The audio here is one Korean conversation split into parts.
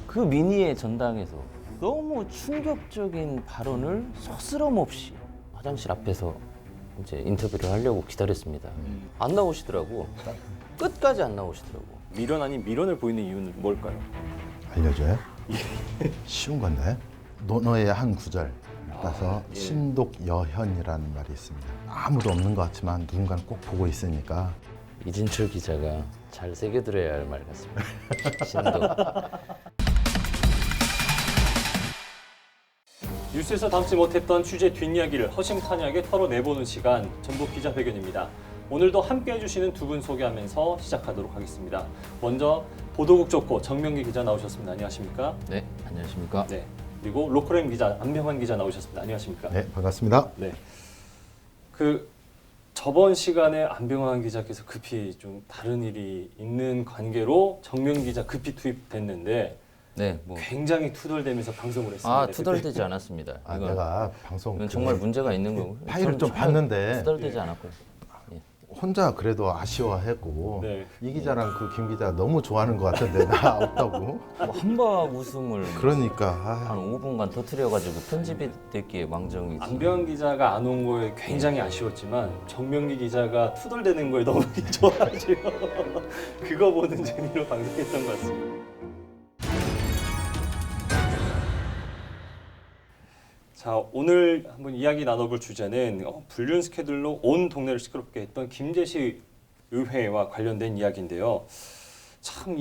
그 민의의 전당에서 너무 충격적인 발언을 스스럼 없이 화장실 앞에서 이제 인터뷰를 하려고 기다렸습니다. 안 나오시더라고. 끝까지 안 나오시더라고. 미련 아닌 미련을 보이는 이유는 뭘까요? 알려줘요? 쉬운 건데 논어의 한 구절 따서 신독여현이라는 말이 있습니다. 아무도 없는 것 같지만 누군가는 꼭 보고 있으니까. 이진철 기자가 잘 새겨들어야 할 말 같습니다. 신도. 뉴스에서 담지 못했던 취재 뒷이야기를 허심탄회하게 털어내보는 시간, 전북 기자회견입니다. 오늘도 함께해 주시는 두 분 소개하면서 시작하도록 하겠습니다. 먼저 보도국 조코 정명기 기자 나오셨습니다. 안녕하십니까? 네, 안녕하십니까? 네. 그리고 로컬M 기자 안병환 기자 나오셨습니다. 안녕하십니까? 네, 반갑습니다. 네. 저번 시간에 안병환 기자께서 급히 좀 다른 일이 있는 관계로 정명 기자 급히 투입됐는데 네, 뭐. 굉장히 투덜대면서 방송을 했습니다. 아, 투덜대지 않았습니다. 이건, 내가 방송 이건 정말 문제가 있는 거고. 파일을 좀 저는 봤는데 투덜대지 않았고요. 혼자 그래도 아쉬워했고 네. 이 기자랑 그 김 기자 너무 좋아하는 것 같은데 나 없다고. 뭐 한박 웃음을 그러니까 한 5분간 터뜨려가지고 편집이 됐기에 망정이지. 안병환 기자가 안 온 거에 굉장히 아쉬웠지만 정명기 기자가 투덜대는 거에 너무 좋아하시고 그거 보는 재미로 방송했던 것 같습니다. 자, 오늘 한번 이야기 나눠볼 주제는 불륜 스캔들로 온 동네를 시끄럽게 했던 김제시 의회와 관련된 이야기인데요. 참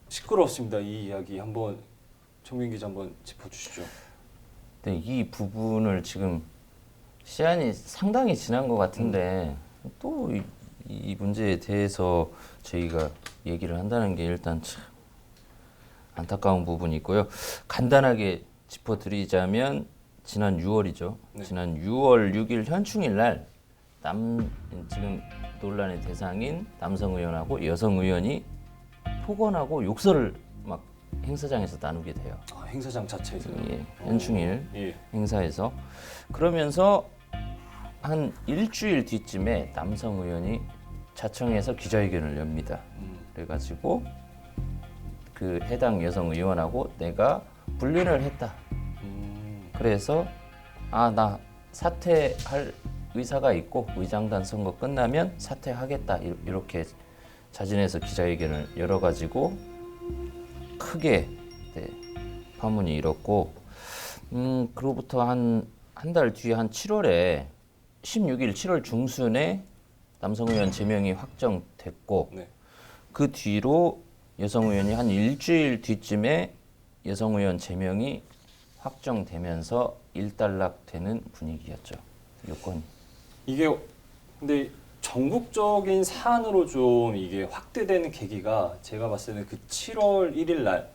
시끄러웠습니다. 이 이야기 한번 정민 기자 한번 짚어주시죠. 네, 이 부분을 지금 시간이 상당히 지난 것 같은데 또 이 문제에 대해서 저희가 얘기를 한다는 게 일단 참 안타까운 부분이 있고요. 간단하게 짚어드리자면 지난 6월이죠. 네. 지난 6월 6일 현충일 날 지금 논란의 대상인 남성 의원하고 여성 의원이 폭언하고 욕설을 막 행사장에서 나누게 돼요. 아, 행사장 자체에서. 예, 현충일 예. 행사에서. 그러면서 한 일주일 뒤쯤에 남성 의원이 자청에서 기자회견을 엽니다. 그래가지고 그 해당 여성 의원하고 내가 불륜을 했다. 그래서 나 사퇴할 의사가 있고 의장단 선거 끝나면 사퇴하겠다 이렇게 자진해서 기자회견을 열어가지고 크게 파문이 일었고 그로부터 한 달 뒤에 한 7월에 16일 7월 중순에 남성 의원 제명이 확정됐고 네. 그 뒤로 여성 의원이 한 일주일 뒤쯤에 여성 의원 제명이 확정되면서 일단락되는 분위기였죠. 요건이. 이게 근데 전국적인 사안으로 좀 이게 확대되는 계기가 제가 봤을 때는 그 7월 1일 날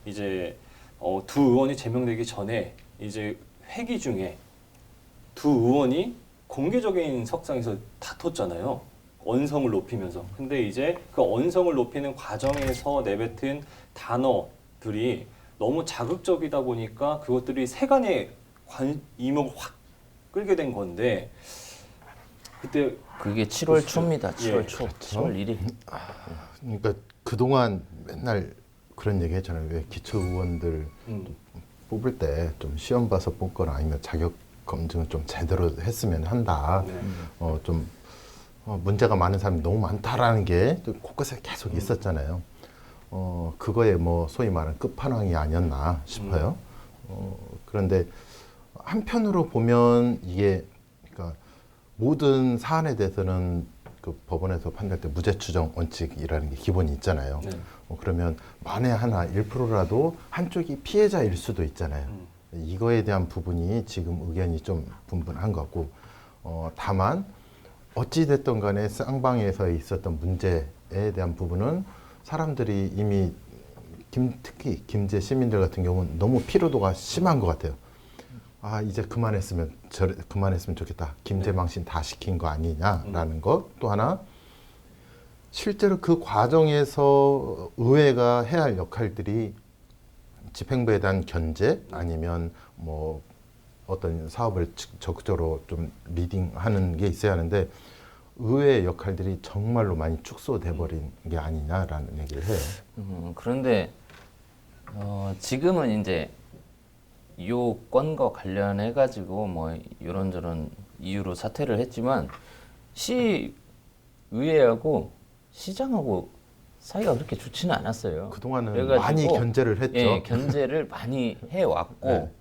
이제 두 의원이 제명되기 전에 이제 회기 중에 두 의원이 공개적인 석상에서 다퉜잖아요. 언성을 높이면서. 근데 이제 그 언성을 높이는 과정에서 내뱉은 단어들이 너무 자극적이다 보니까 그것들이 세간의 이목을 확 끌게 된 건데 그때 그게 7월 초입니다. 7월 예, 초. 그렇죠. 7월 1일. 그러니까 그동안 맨날 그런 얘기 했잖아요. 왜 기초의원들 뽑을 때 좀 시험 봐서 뽑거나 아니면 자격 검증을 좀 제대로 했으면 한다. 좀 문제가 많은 사람이 너무 많다라는 게 곳곳에 계속 있었잖아요. 그거에 뭐 소위 말하는 끝판왕이 아니었나 싶어요. 그런데 한편으로 보면 이게 그러니까 모든 사안에 대해서는 그 법원에서 판단할 때 무죄 추정 원칙이라는 게 기본이 있잖아요. 네. 그러면 만에 하나 1%라도 한쪽이 피해자일 수도 있잖아요. 이거에 대한 부분이 지금 의견이 좀 분분한 것 같고 다만 어찌 됐든 간에 쌍방에서 있었던 문제에 대한 부분은 사람들이 이미 특히 김제 시민들 같은 경우는 너무 피로도가 심한 것 같아요. 이제 그만했으면 좋겠다. 김제 망신 다 시킨 거 아니냐라는 것. 또 하나 실제로 그 과정에서 의회가 해야 할 역할들이 집행부에 대한 견제 아니면 뭐 어떤 사업을 적극적으로 좀 리딩하는 게 있어야 하는데 의회의 역할들이 정말로 많이 축소돼 버린 게 아니냐라는 얘기를 해요. 그런데 지금은 이제 이 건과 관련해 가지고 뭐 이런저런 이유로 사퇴를 했지만 시의회하고 시장하고 사이가 그렇게 좋지는 않았어요. 그동안은 그래가지고, 많이 견제를 했죠. 예, 견제를 많이 해왔고 네.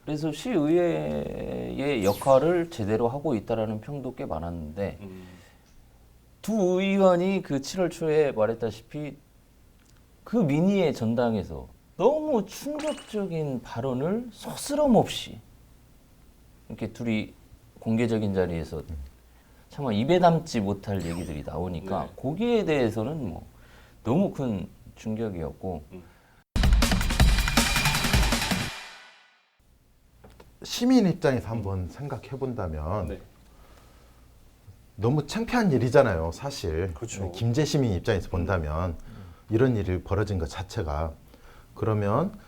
그래서 시의회의 역할을 제대로 하고 있다라는 평도 꽤 많았는데 두 의원이 그 7월 초에 말했다시피 그 민의의 전당에서 너무 충격적인 발언을 서스럼 없이 이렇게 둘이 공개적인 자리에서 차마 입에 담지 못할 얘기들이 나오니까 네. 거기에 대해서는 뭐 너무 큰 충격이었고 시민 입장에서 한번 생각해 본다면 네. 너무 창피한 일이잖아요, 사실. 그렇죠. 김제 시민 입장에서 본다면 이런 일이 벌어진 것 자체가 그러면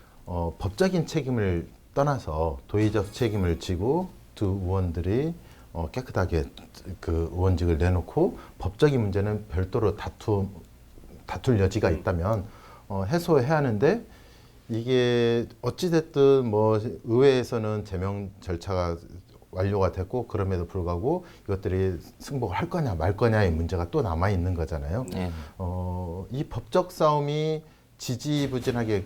법적인 책임을 떠나서 도의적 책임을 지고 두 의원들이 깨끗하게 그 의원직을 내놓고 법적인 문제는 별도로 다툴 여지가 있다면 해소해야 하는데 이게 어찌됐든 뭐 의회에서는 제명 절차가 완료가 됐고 그럼에도 불구하고 이것들이 승복을 할 거냐 말 거냐의 문제가 또 남아 있는 거잖아요. 네. 이 법적 싸움이 지지부진하게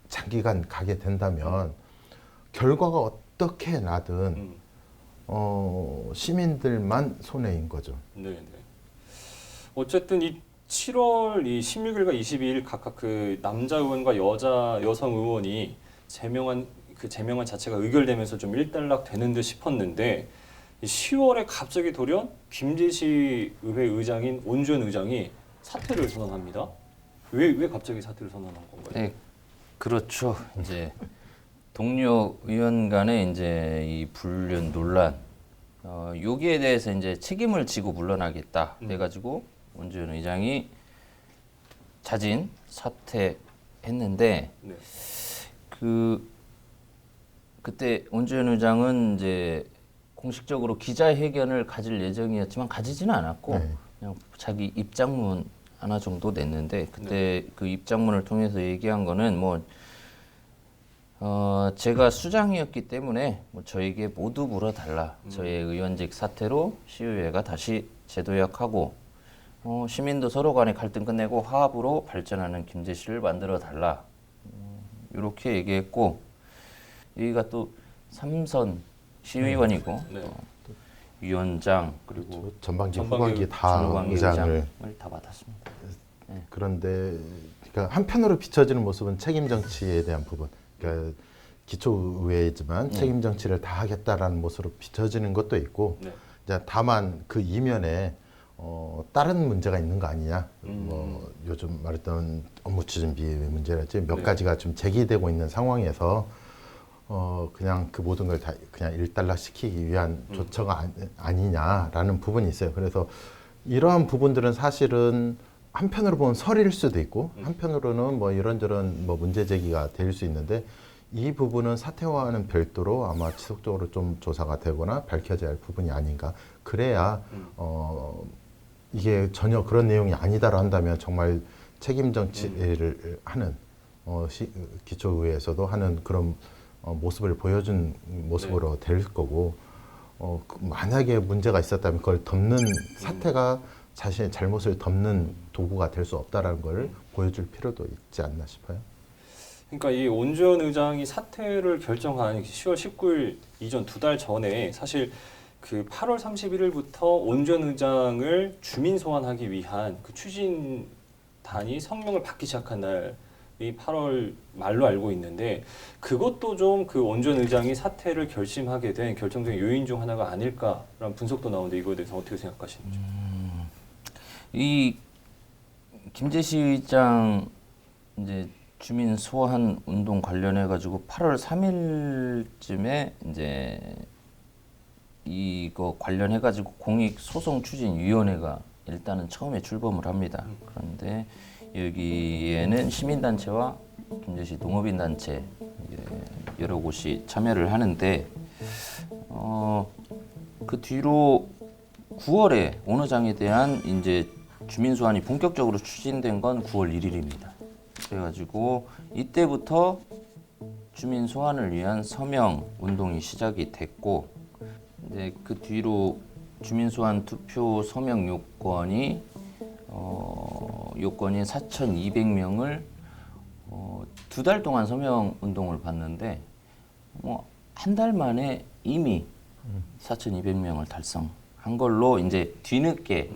장기간 가게 된다면 결과가 어떻게 나든 시민들만 손해인 거죠. 네, 네. 어쨌든 이 7월 이 16일과 22일 각각 그 남자 의원과 여성 의원이 제명한 자체가 의결되면서 좀 일단락 되는 듯 싶었는데 10월에 갑자기 돌연 김제시 의회 의장인 온주현 의장이 사퇴를 선언합니다. 왜 갑자기 사퇴를 선언한 건가요? 네, 그렇죠. 이제 동료 의원 간의 이제 이 불륜 논란, 여기에 대해서 이제 책임을 지고 물러나겠다. 그래가지고 온주현 의장이 자진 사퇴했는데 네. 그때 온주현 의장은 이제 공식적으로 기자회견을 가질 예정이었지만 가지지는 않았고 네. 그냥 자기 입장문 하나 정도 냈는데 그때 그 입장문을 통해서 얘기한 거는 뭐 제가 수장이었기 때문에 뭐 저에게 모두 물어달라. 저의 의원직 사퇴로 시의회가 다시 재도약하고 시민도 서로 간의 갈등 끝내고 화합으로 발전하는 김제시를 만들어 달라. 이렇게 얘기했고 여기가 또 삼선 시의원이고 네. 또 위원장 그리고 전반기, 전반기, 후반기 다 전후반기 의장을 다 받았습니다. 그런데 그러니까 한편으로 비춰지는 모습은 책임 정치에 대한 부분. 그러니까 기초의회이지만 책임 정치를 다 하겠다라는 모습으로 비춰지는 것도 있고 네. 이제 다만 그 이면에 다른 문제가 있는 거 아니냐. 뭐 요즘 말했던 업무 추진비 문제랄지 몇 네. 가지가 좀 제기되고 있는 상황에서 그냥 그 모든 걸 다 그냥 일단락 시키기 위한 조처가 아니냐라는 부분이 있어요. 그래서 이러한 부분들은 사실은 한편으로 보면 설일 수도 있고 한편으로는 뭐 이런저런 뭐 문제 제기가 될 수 있는데 이 부분은 사퇴와는 별도로 아마 지속적으로 좀 조사가 되거나 밝혀져야 할 부분이 아닌가. 그래야 이게 전혀 그런 내용이 아니다라 한다면 정말 책임 정치를 하는 기초의회에서도 하는 그런 모습을 보여준 모습으로 될 거고 만약에 문제가 있었다면 그걸 덮는 사태가 자신의 잘못을 덮는 도구가 될 수 없다라는 걸 보여줄 필요도 있지 않나 싶어요. 그러니까 이 온주현 의장이 사퇴를 결정한 10월 19일 이전 2달 전에 사실 그 8월 31일부터 온주현 의장을 주민 소환하기 위한 그 추진단이 성명을 받기 시작한 날이 8월 말로 알고 있는데 그것도 좀 그 온주현 의장이 사퇴를 결심하게 된 결정적인 요인 중 하나가 아닐까라는 분석도 나오는데 이거에 대해서 어떻게 생각하시는지? 이 김제시 의장 이제 주민 소환 운동 관련해 가지고 8월 3일쯤에 이제 이거 관련해 가지고 공익 소송 추진 위원회가 일단은 처음에 출범을 합니다. 그런데 여기에는 시민 단체와 김제시 농업인 단체 여러 곳이 참여를 하는데 그 뒤로 9월에 오너장에 대한 이제 주민 소환이 본격적으로 추진된 건 9월 1일입니다. 그래가지고 이때부터 주민 소환을 위한 서명 운동이 시작이 됐고, 이제 그 뒤로 주민 소환 투표 서명 요건이 4,200명을 2달 동안 서명 운동을 봤는데 한 달 만에 이미 4,200명을 달성한 걸로 이제 뒤늦게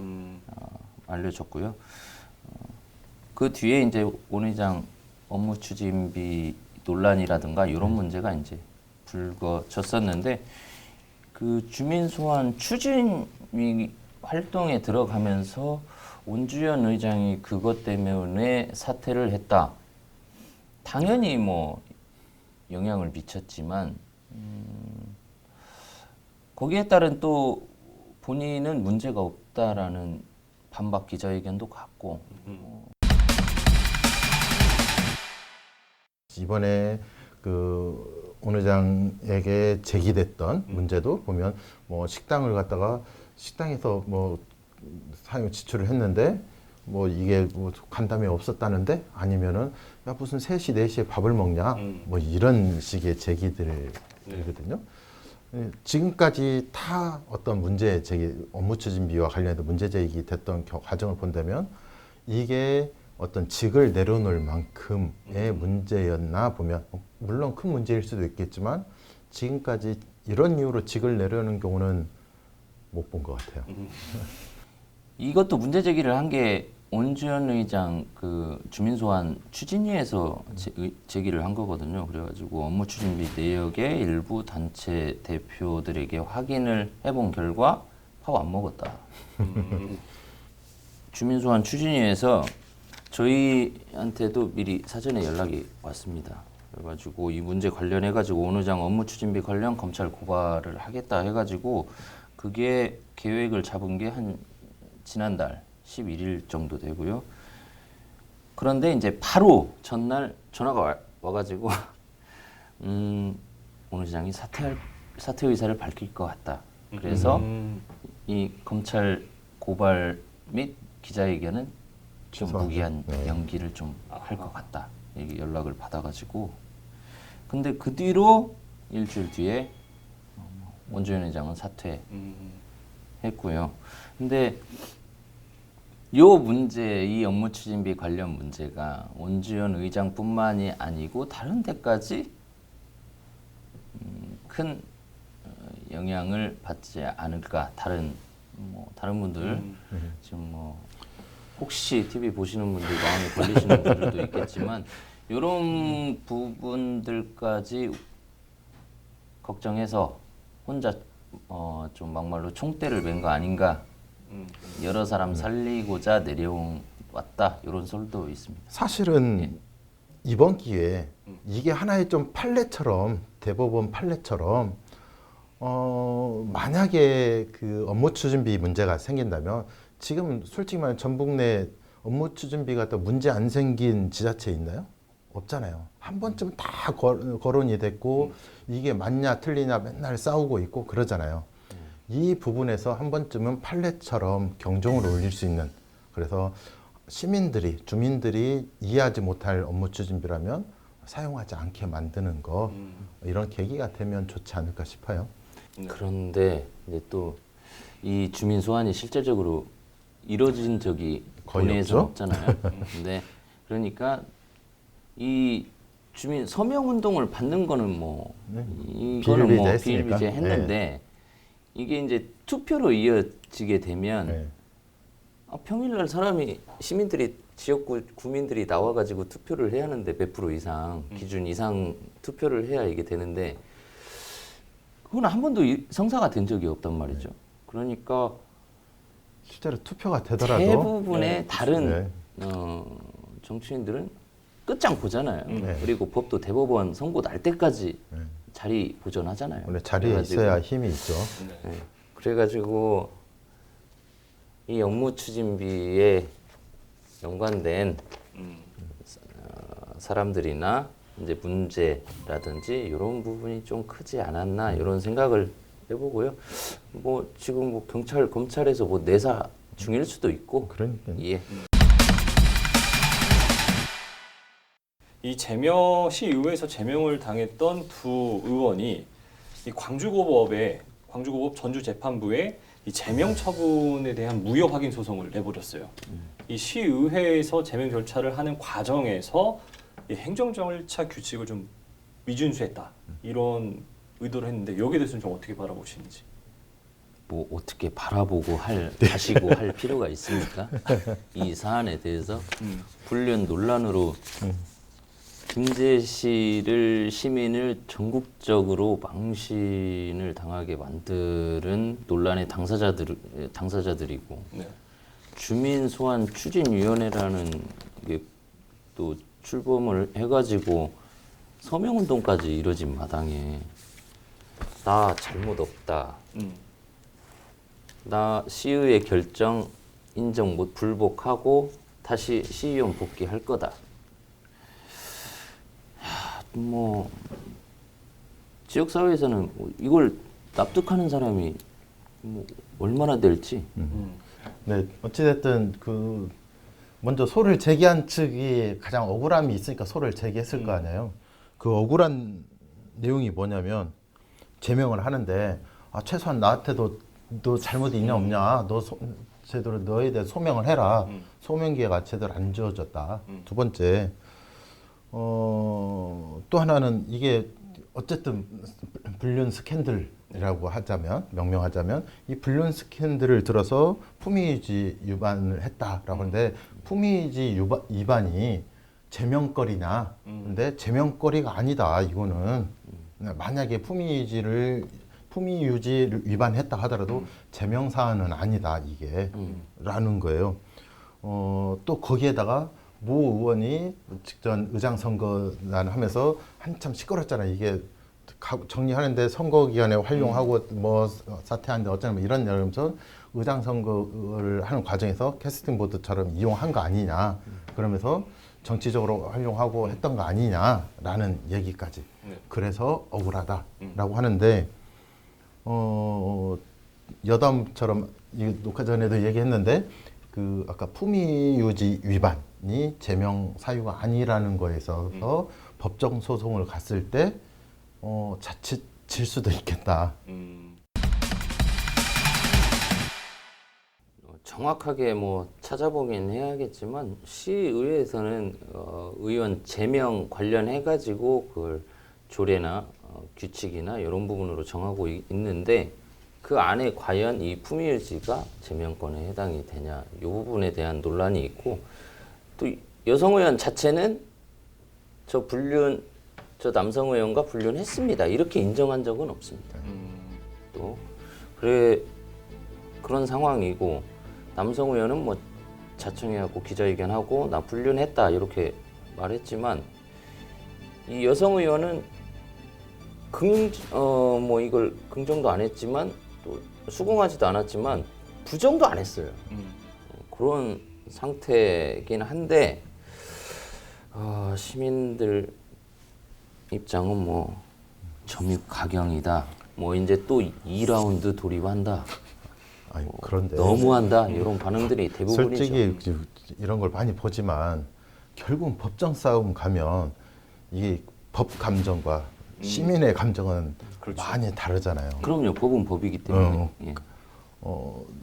알려졌고요. 그 뒤에 이제 원 회장 업무 추진비 논란이라든가 이런 문제가 이제 불거졌었는데, 그 주민 소환 추진위 활동에 들어가면서 온주현 의장이 그것 때문에 사퇴를 했다. 당연히 뭐 영향을 미쳤지만 거기에 따른 또 본인은 문제가 없다라는 반박 기자회견도 갔고, 이번에 그 온 회장에게 제기됐던 문제도 보면 뭐 식당을 갖다가 식당에서 뭐 사용 지출을 했는데 뭐 이게 뭐 간담회 없었다는데, 아니면은 야 무슨 3시 4시에 밥을 먹냐 뭐 이런 식의 제기들이거든요. 지금까지 다 어떤 문제 제기, 업무 추진비와 관련해서 문제 제기됐던 과정을 본다면 이게 어떤 직을 내려놓을 만큼의 문제였나 보면, 물론 큰 문제일 수도 있겠지만 지금까지 이런 이유로 직을 내려놓는 경우는 못 본 것 같아요. 이것도 문제 제기를 한 게 온주현 의장 그 주민 소환 추진위에서 제기를 한 거거든요. 그래가지고 업무 추진비 내역의 일부 단체 대표들에게 확인을 해본 결과 밥 안 먹었다. 주민 소환 추진위에서 저희한테도 미리 사전에 연락이 왔습니다. 그래가지고 이 문제 관련해가지고 온 의장 업무 추진비 관련 검찰 고발을 하겠다 해가지고 그게 계획을 잡은 게 한 지난달 11일 정도 되고요. 그런데 이제 바로 전날 전화가 와가지고 온 의장이 사퇴 의사를 밝힐 것 같다. 그래서 이 검찰 고발 및 기자회견은 좀 무기한 연기를 좀 할 것 같다. 이게 연락을 받아가지고, 근데 그 뒤로 일주일 뒤에 원주현 회장은 사퇴했고요. 근데 요 문제, 이 업무 추진비 관련 문제가 원주현 의장뿐만이 아니고 다른 데까지 큰 영향을 받지 않을까. 다른 분들 지금 뭐 혹시 TV 보시는 분들 마음에 걸리시는 분들도 있겠지만 이런 부분들까지 걱정해서 혼자 좀 막말로 총대를 맨 거 아닌가, 여러 사람 살리고자 내려왔다, 이런 설도 있습니다. 사실은 이번 기회에 이게 하나의 좀 판례처럼, 대법원 판례처럼 만약에 그 업무 추진비 문제가 생긴다면, 지금 솔직히 말하면 전북 내 업무 추진비가 또 문제 안 생긴 지자체 있나요? 없잖아요. 한 번쯤 다 거론이 됐고 이게 맞냐 틀리냐 맨날 싸우고 있고 그러잖아요. 이 부분에서 한 번쯤은 판례처럼 경종을 울릴 수 있는, 그래서 시민들이, 주민들이 이해하지 못할 업무 추진비라면 사용하지 않게 만드는 거, 이런 계기가 되면 좋지 않을까 싶어요. 그런데 이제 또 이 주민 소환이 실질적으로 이루어진 적이 거의 본회에서 없죠? 없잖아요. 근데 그러니까 이 주민 서명 운동을 받는 거는 뭐 이거는 뭐 비일비재했으니까. 비일비재했는데 이게 이제 투표로 이어지게 되면 네. 평일날 시민들이 지역구 구민들이 나와가지고 투표를 해야 하는데 몇 프로 이상 기준 이상 투표를 해야 이게 되는데 그건 한 번도 성사가 된 적이 없단 말이죠. 그러니까 실제로 투표가 되더라도 대부분의 다른 정치인들은 끝장 보잖아요. 그리고 법도 대법원 선고 날 때까지 자리 보존하잖아요. 원래 자리에 있어야 힘이 있죠. 그래가지고 이 업무 추진비에 연관된 사람들이나 이제 문제라든지 이런 부분이 좀 크지 않았나 이런 생각을 해보고요. 뭐 지금 뭐 경찰 검찰에서 뭐 내사 중일 수도 있고. 그러니까 예. 이 시의회에서 제명을 당했던 두 의원이 이 광주고법 전주재판부에 이 제명 처분에 대한 무효 확인 소송을 내버렸어요. 이 시의회에서 제명 절차를 하는 과정에서 이 행정절차 규칙을 좀 미준수했다 이런 의도를 했는데 여기에 대해서는 좀 어떻게 바라보시는지. 뭐 어떻게 바라보고 하시고 할 필요가 있습니까? 이 사안에 대해서 불륜 논란으로 김제시를 시민을 전국적으로 망신을 당하게 만드는 논란의 당사자들이고 네. 주민 소환 추진위원회라는 게 또 출범을 해가지고 서명운동까지 이뤄진 마당에 나 잘못 없다. 나 시의회 결정 인정 못 불복하고 다시 시의원 복귀할 거다. 뭐 지역 사회에서는 이걸 납득하는 사람이 뭐 얼마나 될지. 네, 어찌됐든 그 먼저 소를 제기한 측이 가장 억울함이 있으니까 소를 제기했을 거 아니에요. 그 억울한 내용이 뭐냐면 제명을 하는데 최소한 나한테도 너 잘못이 있냐 없냐, 너 제대로 너에 대해 소명을 해라. 소명 기회가 제대로 안 주어졌다. 두 번째, 또 하나는 이게 어쨌든 불륜 스캔들이라고 하자면, 명명하자면 이 불륜 스캔들을 들어서 품위유지 위반을 했다라고 하는데 품위유지 위반이 제명거리냐? 근데 제명거리가 아니다. 이거는 만약에 품위유지를 위반했다 하더라도 제명 사안은 아니다. 이게 라는 거예요. 또 거기에다가 모 의원이 직전 의장 선거난 하면서 한참 시끄럽잖아요. 이게 정리하는데 선거 기간에 활용하고 뭐 사퇴하는데 어쩌면 이런 이러면서 의장 선거를 하는 과정에서 캐스팅 보드처럼 이용한 거 아니냐. 그러면서 정치적으로 활용하고 했던 거 아니냐라는 얘기까지. 네. 그래서 억울하다라고 하는데 여담처럼 이 녹화 전에도 얘기했는데 그 아까 품위유지 위반이 제명 사유가 아니라는 거에 있어서 법정 소송을 갔을 때 자칫 질 수도 있겠다. 정확하게 뭐 찾아보긴 해야겠지만 시의회에서는 의원 제명 관련해 가지고 그걸 조례나 규칙이나 이런 부분으로 정하고 있는데 그 안에 과연 이 품위유지가 제명권에 해당이 되냐 이 부분에 대한 논란이 있고 또 여성 의원 자체는 저 남성 의원과 불륜했습니다 이렇게 인정한 적은 없습니다. 또 그런 상황이고 남성 의원은 뭐 자청해갖고 기자회견하고 나 불륜했다 이렇게 말했지만 이 여성 의원은 뭐 이걸 긍정도 안 했지만 또 수긍하지도 않았지만 부정도 안 했어요. 그런 상태이긴 한데 시민들 입장은 뭐 점입가경이다. 뭐 이제 또 2라운드 돌입한다. 아니, 그런데 너무한다 이런 반응들이 대부분이죠. 솔직히 이런 걸 많이 보지만 결국은 법정 싸움 가면 이게 법 감정과 시민의 감정은 그렇죠. 많이 다르잖아요. 그럼요. 법은 법이기 때문에. 예.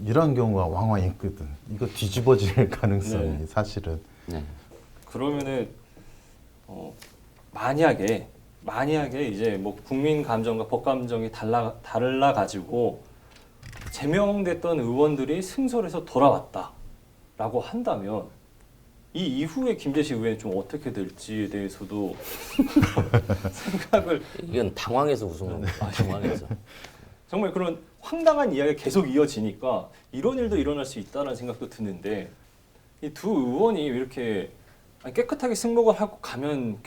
이런 경우가 왕왕 있거든. 이거 뒤집어질 가능성이 네. 사실은. 네. 그러면은 만약에 이제 뭐 국민 감정과 법 감정이 달라 가지고 제명됐던 의원들이 승소해서 돌아왔다라고 한다면 이 이후에 김제시 의회는 좀 어떻게 될지에 대해서도 생각을 이건 당황해서 웃은 겁니다. 당황해서. 정말 그런 황당한 이야기가 계속 이어지니까 이런 일도 일어날 수 있다는 생각도 드는데 이 두 의원이 이렇게 깨끗하게 승복을 하고 가면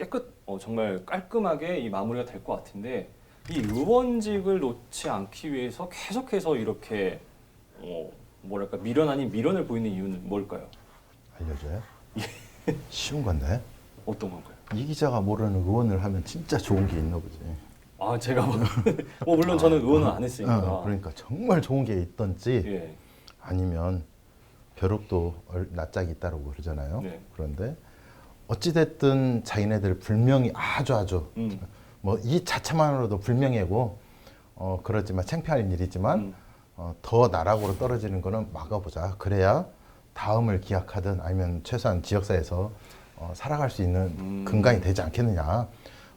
정말 깔끔하게 이 마무리가 될 것 같은데 이 의원직을 놓지 않기 위해서 계속해서 이렇게 뭐랄까 미련 아닌 미련을 보이는 이유는 뭘까요? 알려줘요? 쉬운 건데. 어떤 건가요? 이 기자가 모르는 의원을 하면 진짜 좋은 게 있나 보지. 아 제가 뭐 물론 저는 의원은 안 했으니까. 그러니까 정말 좋은 게 있던지 예. 아니면 벼룩도 낯짝이 있다고 그러잖아요. 네. 그런데 어찌됐든 자기네들 불명이 아주 뭐 이 자체만으로도 불명예고 그렇지만 창피한 일이지만 더 나락으로 떨어지는 거는 막아보자. 그래야 다음을 기약하든 아니면 최소한 지역사회에서 살아갈 수 있는 근간이 되지 않겠느냐.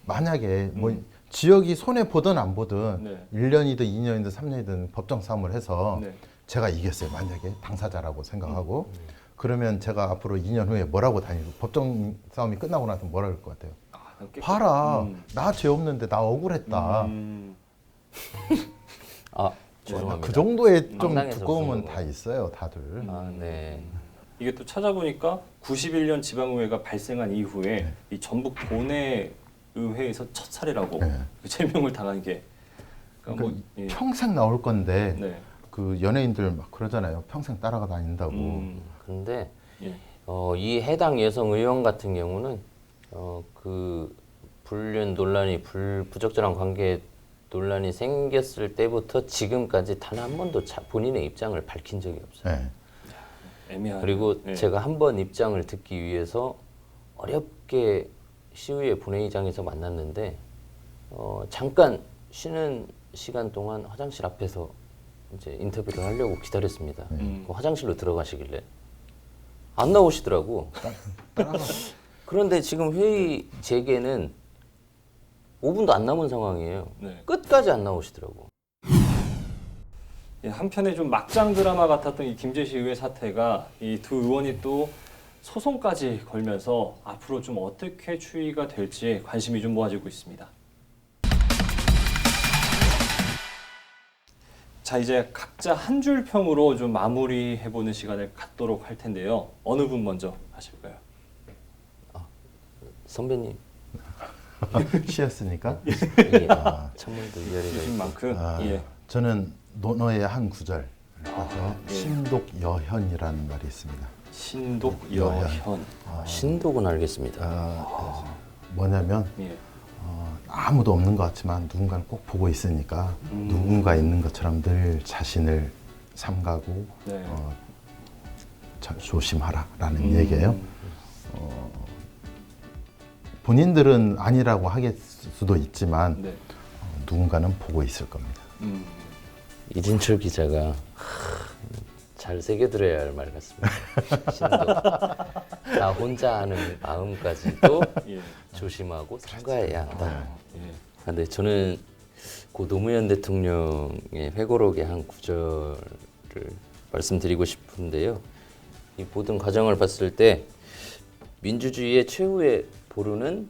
만약에 뭐 지역이 손해 보든 안 보든 네. 1년이든 2년이든 3년이든 법정 싸움을 해서 네. 제가 이겼어요. 만약에 당사자라고 생각하고 그러면 제가 앞으로 2년 후에 뭐라고 다니고 법정 싸움이 끝나고 나서 뭐라 그럴 것 같아요. 봐라, 나 죄 없는데 나 억울했다. 아, 죄송합니다. 그 정도의 좀 황당해서 두꺼움은 그런 다 있어요, 다들. 아, 네. 이게 또 찾아보니까 91년 지방의회가 발생한 이후에 이 전북 도내의회에서 첫 사례라고 네. 그 제명을 당한 게 그러니까 그러니까 뭐, 예. 평생 나올 건데 네. 그 연예인들 막 그러잖아요. 평생 따라가 다닌다고. 근데 예. 이 해당 여성 의원 같은 경우는 그 불륜 논란이 부적절한 관계 논란이 생겼을 때부터 지금까지 단 한 번도 본인의 입장을 밝힌 적이 없어요. 네. 애매한. 그리고 예. 제가 한 번 입장을 듣기 위해서 어렵게 시의회 본회의장에서 만났는데 잠깐 쉬는 시간 동안 화장실 앞에서 이제 인터뷰를 하려고 기다렸습니다. 그 화장실로 들어가시길래 안 나오시더라고. 그런데 지금 회의 재개는 5분도 안 남은 상황이에요. 네. 끝까지 안 나오시더라고. 예, 한편에 좀 막장 드라마 같았던 이 김제시 의회 사태가 이 두 의원이 또 소송까지 걸면서 앞으로 좀 어떻게 추이가 될지 관심이 좀 모아지고 있습니다. 자, 이제 각자 한 줄 평으로 좀 마무리해보는 시간을 갖도록 할 텐데요. 어느 분 먼저 하실까요? 선배님, 쉬었으니까. 예, 천문도 이열이가 주신 있고. 만큼 예. 저는 논어의 한 구절 따서 예. 신독여현이라는 말이 있습니다. 신독여현. 신독은 알겠습니다. 뭐냐면 예. 아무도 없는 것 같지만 누군가는 꼭 보고 있으니까 누군가 있는 것처럼 늘 자신을 삼가고 네. 조심하라라는 얘기예요. 본인들은 아니라고 하겠 수도 있지만 네. 누군가는 보고 있을 겁니다. 이진철 기자가 잘 새겨들어야 할 말 같습니다. 신독. 나 혼자 하는 마음까지도 예. 조심하고 삼가해야 한다. 예. 근데 저는 고 노무현 대통령의 회고록의 한 구절을 말씀드리고 싶은데요. 이 모든 과정을 봤을 때 민주주의의 최후의 보루는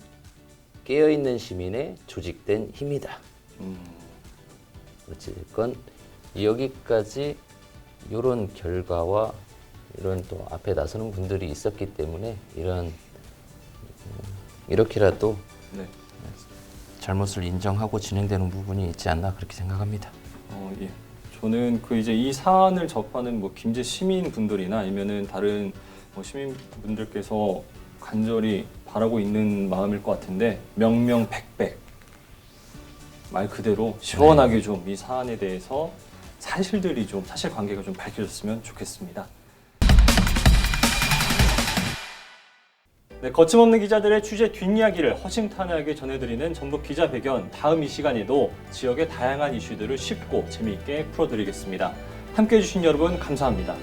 깨어있는 시민의 조직된 힘이다. 어찌됐건 여기까지 이런 결과와 이런 또 앞에 나서는 분들이 있었기 때문에 이렇게라도 네. 잘못을 인정하고 진행되는 부분이 있지 않나 그렇게 생각합니다. 예. 저는 그 이제 이 사안을 접하는 뭐 김제 시민 분들이나 아니면은 다른 뭐 시민 분들께서 간절히 바라고 있는 마음일 것 같은데 명명백백 말 그대로 시원하게 좀 이 사안에 대해서 사실들이 좀 사실관계가 좀 밝혀졌으면 좋겠습니다. 네, 거침없는 기자들의 취재 뒷이야기를 허심탄회하게 전해드리는 전북 기자배견, 다음 이 시간에도 지역의 다양한 이슈들을 쉽고 재미있게 풀어드리겠습니다. 함께해 주신 여러분 감사합니다.